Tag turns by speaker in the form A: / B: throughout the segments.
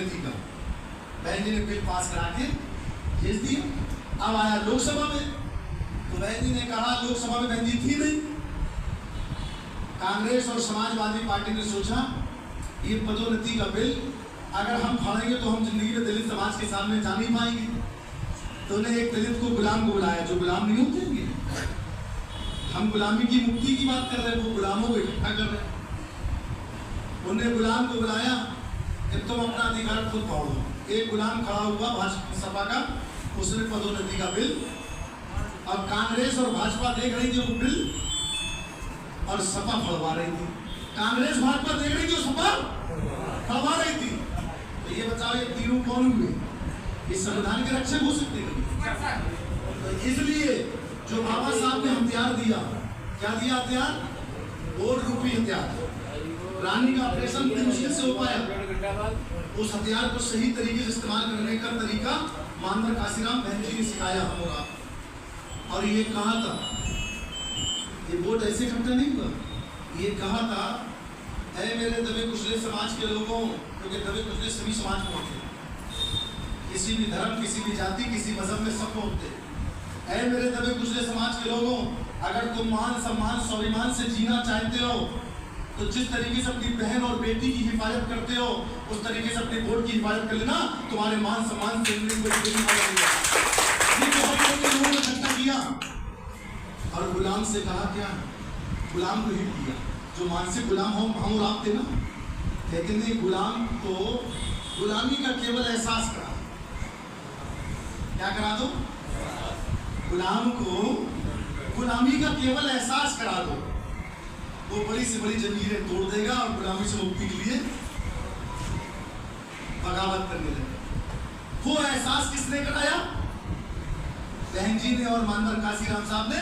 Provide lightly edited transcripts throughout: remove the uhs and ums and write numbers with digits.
A: पदोन्नति का बहन जी ने बिल पास करा के भेज दिया। अब आया लोकसभा में तो बहन जी ने कहा, लोकसभा में बहन जी थी नहीं, कांग्रेस और समाजवादी पार्टी ने सोचा ये पदोन्नति का बिल अगर हम फाड़ेंगे तो हम जिंदगी में दलित समाज के सामने जा नहीं पाएंगे। तो उन्हें एक दलित को गुलाम को बुलाया, जो गुलाम नहीं होते, हम गुलामी की मुक्ति की बात कर रहे हैं, वो गुलामों को इकट्ठा कर रहे हैं। उन्हें गुलाम को बुलाया कि तुम अपना अधिकार खुद पाओ। एक गुलाम खड़ा हुआ भाजपा सपा का, उसने पदोन्नति का बिल, अब कांग्रेस और भाजपा देख रही थी वो बिल और सपा फड़वा रही थी। कांग्रेस भाजपा देख रही थी और सपा फड़वा रही थी। तो ये बताओ ये तीनों कौन हुए? इस संविधान के रक्षक हो सकते हैं? तो इसलिए जो बाबा साहब ने हथियार दिया, क्या दिया हथियार? वोट रूपी हथियार। रानी का ऑपरेशन बड़ी मुश्किल से हो पाया। उस हथियार को सही तरीके से इस्तेमाल करने का तरीका मानवर काशीराम बहन जी ने सिखाया होगा। और ये कहा था, ये वोट ऐसे इकट्ठा नहीं हुआ, ये कहा था, ऐ मेरे दबे कुचले समाज के लोगों, क्योंकि दबे कुचले सभी समाज में होते, किसी भी धर्म, किसी भी जाति, किसी मजहब में सब होते। ऐ मेरे दबे कुचले समाज के लोगों, अगर तुम मान सम्मान स्वाभिमान से जीना चाहते हो तो जिस तरीके से अपनी बहन और बेटी की हिफाजत करते हो उस तरीके से अपने वोट की हिफाजत कर लेना, तुम्हारे मान सम्मान से इकट्ठा किया। और गुलाम से कहा क्या? गुलाम को हिट किया। जो मानसिक गुलाम हो हम आप थे ना, लेकिन नहीं, गुलाम को गुलामी का केवल एहसास करा। क्या करा दो? गुलाम को गुलामी का केवल एहसास करा दो, वो बड़ी से बड़ी जंजीरें तोड़ देगा और गुलामी से मुक्ति के लिए बगावत करने लगे। वो एहसास किसने कराया? बहन जी ने और मानवर काशीराम साहब ने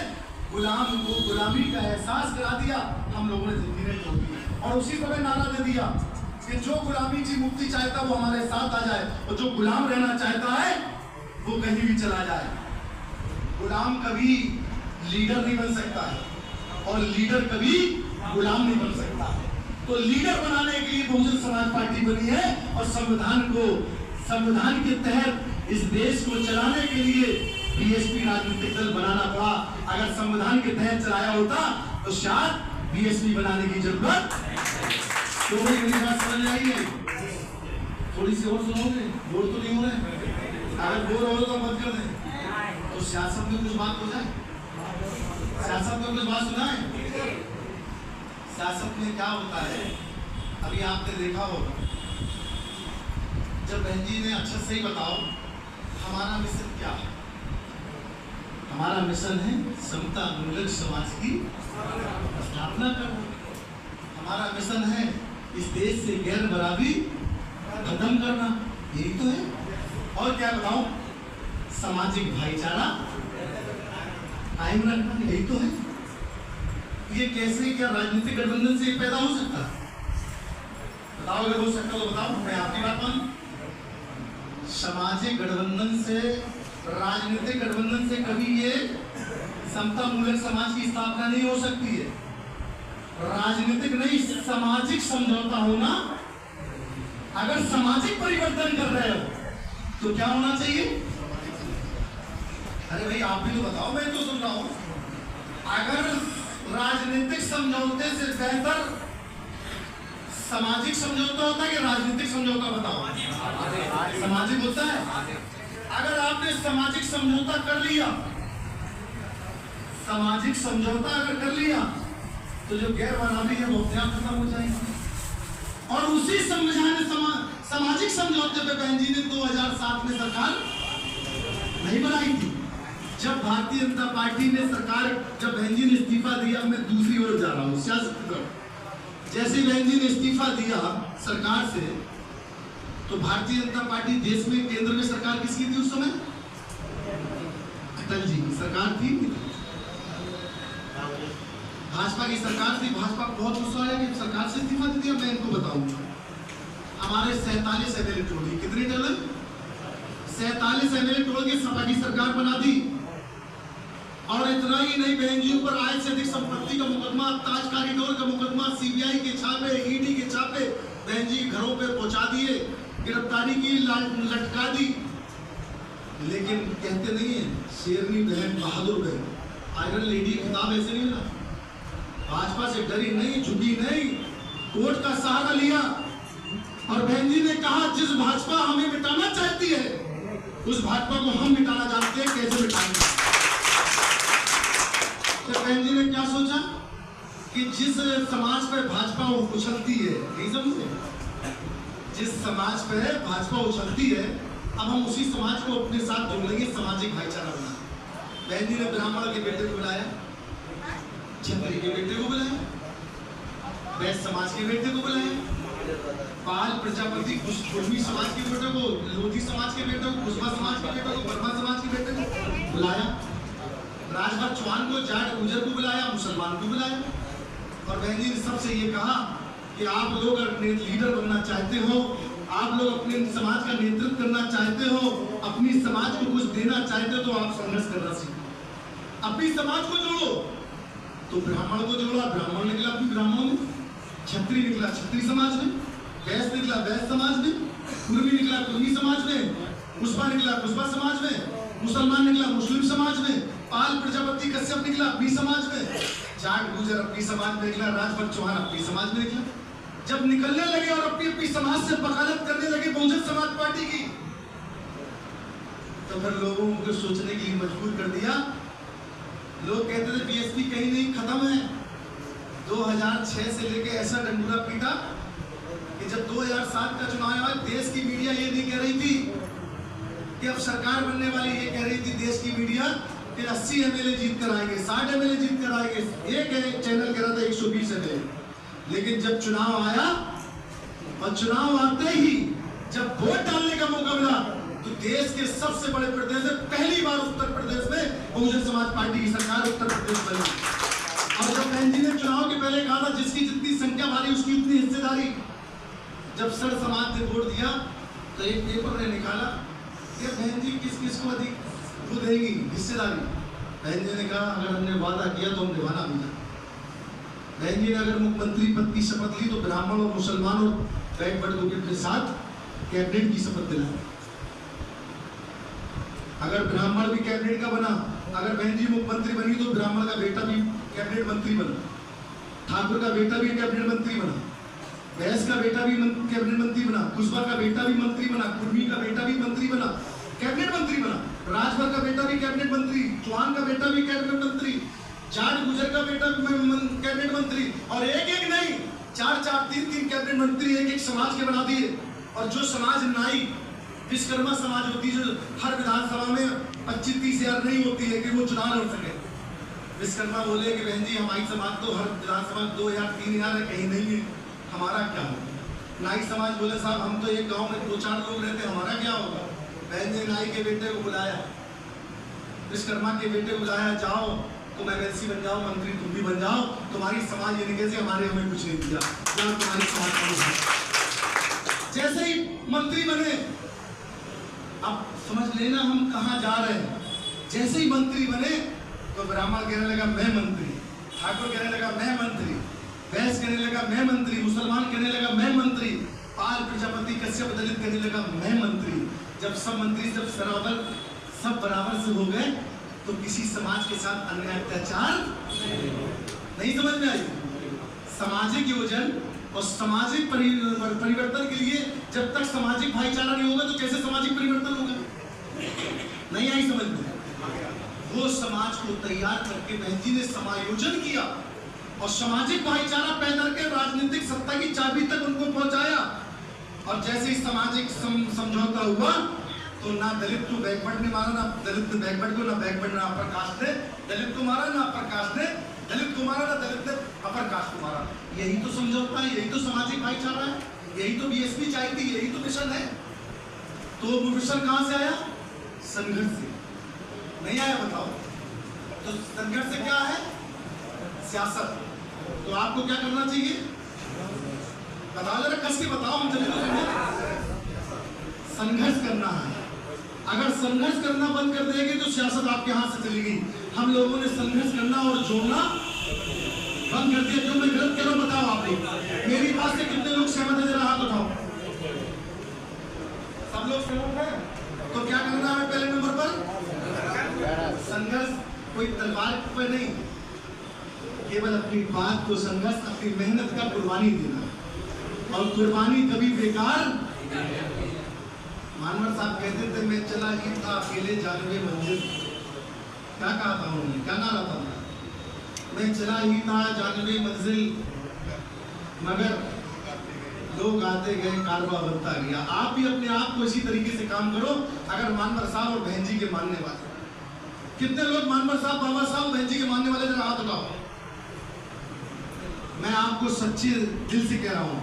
A: गुलाम को गुलामी का एहसास करा दिया। हम लोगों ने जंजीरें तोड़ दी और उसी समय नारा दे दिया कि जो गुलामी की मुक्ति चाहता वो हमारे साथ आ जाए और जो गुलाम रहना चाहता है वो कहीं भी चला जाए। गुलाम कभी लीडर नहीं बन सकता है और लीडर कभी गुलाम नहीं बन सकता। तो लीडर बनाने के लिए बहुजन समाज पार्टी बनी है और संविधान के तहत इस देश को चलाने के लिए बीएसपी राजनीतिक दल बनाना पड़ा। अगर संविधान के तहत चलाया होता तो शायद बीएसपी बनाने की जरूरत। तो मेरी बात समझ आई है? थोड़ी सी और सुनोगे? बोर तो नहीं हो रहे? अगर बोर हो तो मत कर दें। तो सियासत में कुछ बात हो जाए, सियासत में कुछ बात सुनाए। सियासत में क्या होता है, अभी आपने देखा होगा, जब बहन जी ने अच्छा सही बताओ हमारा मिशन क्या है। हमारा मिशन है समता मूलक समाज की स्थापना करना। हमारा मिशन है इस देश से गैर बराबरी खत्म करना, यही तो है। और क्या बताऊं, सामाजिक भाईचारा कायम रखना, यही तो है। ये कैसे, क्या राजनीतिक गठबंधन से पैदा हो सकता है? बताओ, अगर हो सकता तो बताओ, मैं आपकी बात मानूं। सामाजिक गठबंधन से, राजनीतिक गठबंधन से कभी ये समता मूलक समाज की स्थापना नहीं हो सकती है। राजनीतिक नहीं, सामाजिक समझौता होना। अगर सामाजिक परिवर्तन कर रहे हो तो क्या होना चाहिए? अरे भाई आप भी तो बताओ, मैं तो सुन रहा हूं। अगर राजनीतिक समझौते से बेहतर सामाजिक समझौता होता है कि राजनीतिक समझौता? बताओ। सामाजिक होता है। अगर आपने सामाजिक समझौता कर लिया, सामाजिक समझौता अगर कर लिया तो जो गैर बराबरी है वो अपने आप खत्म हो जाएगी। और उसी सामाजिक समझौते पे बहन जी ने 2007 में सरकार नहीं बनाई थी। जब भारतीय जनता पार्टी ने सरकार, जब बहन जी ने इस्तीफा दिया, मैं दूसरी ओर जा रहा हूँ सियासत की तरफ। जैसे बहन जी ने इस्तीफा दिया सरकार से, तो भारतीय जनता पार्टी देश में केंद्र में सरकार किसकी थी उस समय? अटल जी की सरकार थी। भाजपा की सरकार थी। भाजपा को बहुत गुस्सा आया कि सरकार से इस्तीफा दे दिया। मैं इनको बताऊंगा, हमारे 47 एमएलए तोड़ दिए। कितने टोल? 47 एमएलए तोड़ के सपा की सरकार बना दी। और इतना ही नहीं, बहन जी पर आय से अधिक संपत्ति का मुकदमा, ताज कॉरिडोर का मुकदमा, सीबीआई के छापे, ईडी के छापे बहन जी घरों पे पहुंचा दिए। गिरफ्तारी की, लटका दी, लेकिन कहते नहीं है शेरनी बहन बहादुर बहन, आयरन लेडी खिताब ऐसे नहीं मिला। भाजपा से डरी नहीं, झुकी नहीं, कोर्ट का सहारा लिया और बहन जी ने कहा जिस भाजपा हमें मिटाना चाहती है उस भाजपा को हम मिटाना जानते हैं, कैसे मिटाएंगे। तो बहन जी ने क्या सोचा कि जिस समाज पर भाजपा उछलती है, नहीं समझे, जिस समाज पर भाजपा उछलती है अब हम उसी समाज को अपने साथ जोड़ लेंगे, सामाजिक भाईचारा बना। बहन जी ने ब्राह्मण के बेटे को बुलाया, क्षत्रिय के बेटे को बुलाया, वैश्य समाज के बेटे को बुलाया, पाल प्रजापति कुर्मी समाज के बेटे को, लोधी समाज के बेटे को, कुशवा समाज के बेटे को, वर्मा समाज के बेटे को बुलाया, राजभर चौहान को, जाट गुजर को बुलाया, मुसलमान को बुलाया। और बहन जी ने सबसे ये कहा कि आप लोग अगर लीडर बनना चाहते हो, आप लोग अपने समाज का नेतृत्व करना चाहते हो, अपनी समाज को कुछ देना चाहते हो, तो आप संघर्ष करना सीखो, अपनी समाज को जोड़ो। तो ब्राह्मण को जोड़ा, ब्राह्मण निकला अपनी ब्राह्मण में, क्षत्रिय निकला क्षत्रिय समाज में, वैश्य निकला वैश्य समाज में, कुर्मी निकला कुर्मी समाज में, कुशवा निकला कुशवा समाज में, मुसलमान निकला मुस्लिम समाज में, पाल प्रजापति कश्यप निकला अपनी समाज में, जाट गुजर अपनी समाज में निकला, राजभर चौहान अपनी समाज में निकला। जब निकलने लगे और अपनी अपनी समाज से वकालत करने लगे बहुजन समाज पार्टी की, तो फिर लोगों को सोचने के लिए मजबूर कर दिया। लोग कहते थे बीएसपी कहीं नहीं, खत्म है। 2006 से लेके ऐसा डंडूरा पीटा कि जब 2007 का चुनाव आया, देश की मीडिया ये नहीं कह रही थी कि अब सरकार बनने वाली, ये कह रही थी देश की मीडिया कि 80 एमएलए जीत कर आएंगे, 60 एमएलए जीत कर आएंगे। एक चैनल कह रहा था 120 एमएलए। लेकिन जब चुनाव आया और चुनाव आते ही जब वोट डालने का मौका मिला तो देश के सबसे बड़े प्रदेश में पहली बार उत्तर प्रदेश में बहुजन समाज पार्टी की सरकार उत्तर प्रदेश बनी। और जब बहन जी ने चुनाव के पहले कहा था जिसकी जितनी संख्या भारी उसकी उतनी हिस्सेदारी, जब सर समाज ने वोट दिया तो एक पेपर ने निकाला कि बहन जी किस किस को अधिक वो देंगी हिस्सेदारी। बहन जी ने कहा अगर हमने वादा किया तो हम निभाना भी था। बहन जी ने अगर मुख्यमंत्री पद की शपथ ली तो ब्राह्मण और मुसलमान और बैकवर्ड के साथ कैबिनेट की शपथ दिलाई। अगर ब्राह्मण भी कैबिनेट का बना, अगर बहन जी मुख्यमंत्री बनी तो ब्राह्मण का बेटा भी कैबिनेट मंत्री बना, ठाकुर का बेटा भी कैबिनेट मंत्री बना, वैश्य का बेटा भी कैबिनेट मंत्री बना, कुशवा का बेटा भी मंत्री बना, कुर्मी का बेटा भी मंत्री बना, कैबिनेट मंत्री बना, राजभर का बेटा भी कैबिनेट मंत्री, चौहान का बेटा भी कैबिनेट मंत्री, जाट गुजर का बेटा कैबिनेट मंत्री, और एक एक नहीं 4-4, 3-3 कैबिनेट मंत्री एक एक समाज के बना दिए। और जो समाज नाई विश्वकर्मा समाज होती है, जो हर विधानसभा में 25-30 हजार नहीं होती है कि वो चुनाव लड़ सके, विश्वकर्मा बोले कि बहन जी हमारी समाज तो हर विधानसभा 2,000-3,000 है, कहीं नहीं है, हमारा क्या होगा। नाई समाज बोले साहब हम तो एक गांव में 2-4 लोग रहते हैं, हमारा क्या होगा। बहन जी नाई के बेटे को बुलाया, विश्वकर्मा के बेटे को बुलाया, जाओ तुम एमएलसी बन जाओ, मंत्री तुम भी बन जाओ, तुम्हारी समाज ये नहीं कैसे हमारे हमें कुछ नहीं दिया, क्या तुम्हारी समाज। जैसे ही मंत्री बने, अब समझ लेना हम कहाँ जा रहे हैं। जैसे ही मंत्री बने तो ब्राह्मण कहने लगा मैं मंत्री, ठाकुर कहने लगा मैं मंत्री, वैश्य कहने लगा मैं मंत्री, मुसलमान कहने लगा मैं मंत्री, पाल प्रजापति कश्यप दलित कहने लगा मैं मंत्री। जब सब मंत्री सब बराबर से हो गए तो किसी समाज के साथ अन्याय अत्याचार नहीं समझ में आई। सामाजिक योजन और सामाजिक परिवर्तन के लिए जब तक सामाजिक भाईचारा नहीं होगा तो कैसे सामाजिक परिवर्तन होगा, नहीं आई समझ में। वो समाज को तैयार करके बहन जी ने समायोजन किया और सामाजिक भाईचारा पैदा करके राजनीतिक सत्ता की चाबी तक उनको पहुंचाया। और जैसे ही सामाजिक समझौता हुआ तो ना दलित को बैकवर्ड ने मारा, ना दलित ने बैकवर्ड को, ना बैकवर्ड ने अपर कास्ट ने दलित को मारा, ना अपर कास्ट ने दलित को मारा, ना दलित ने अपर कास्ट को मारा। यही तो समझौता है, यही तो सामाजिक भाईचारा है, यही तो बीएसपी चाहती, यही तो मिशन है। तो वो मिशन कहां से आया? संघर्ष से। नहीं आया बताओ। तो संघर्ष से क्या है? सियासत। तो आपको क्या करना चाहिए बताओ, जरा कस के बताओ, हम चले। संघर्ष करना है। अगर संघर्ष करना बंद कर देंगे तो सियासत आपके हाथ से चली गई। हम लोगों ने संघर्ष करना और जोड़ना बंद कर दिया। जो मैं गलत कह रहा हूं बताओ आप लोग, मेरी बात से कितने लोग सहमत है, जरा हाथ उठाओ। सब लोग सहमत हैं? तो क्या करना है पहले नंबर पर? संघर्ष कोई तलवार पर नहीं, केवल अपनी बात को संघर्ष, अपनी मेहनत का कुर्बानी देना, और कुर्बानी कभी बेकार। मानवर साहब कहते थे मैं चला ही था अकेले जानवे मंजिल, क्या कहा था उन्होंने, क्या नारा था? मैं चला ही था जानवे मंजिल, मगर लोग आते गए कारवा बनता गया। आप भी अपने आप को इसी तरीके से काम करो। अगर मानवर साहब और बहन जी के मानने वाले, कितने लोग मानवर साहब, बाबा साहब, बहन जी के मानने वाले, जरा हाथ उठाओ। मैं आपको सच्चे दिल से कह रहा हूँ,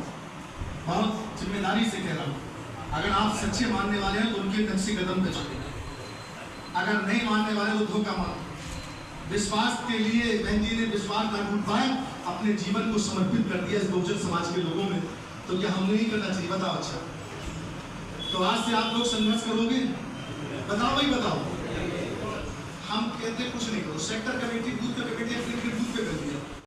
A: बहुत जिम्मेदारी से कह रहा हूँ, अगर आप सच्चे मानने वाले हैं तो उनके नक्शे कदम पे चले, अगर नहीं मानने वाले तो धोखा मार। विश्वास के लिए बहन जी ने विश्वास ना टूट पाए, अपने जीवन को समर्पित कर दिया इस बहुजन समाज के लोगों में, तो क्या हम नहीं करना चाहिए? बताओ। अच्छा, तो आज से आप लोग संघर्ष करोगे? बताओ भाई बताओ। हम कहते कुछ नहीं करो, सेक्टर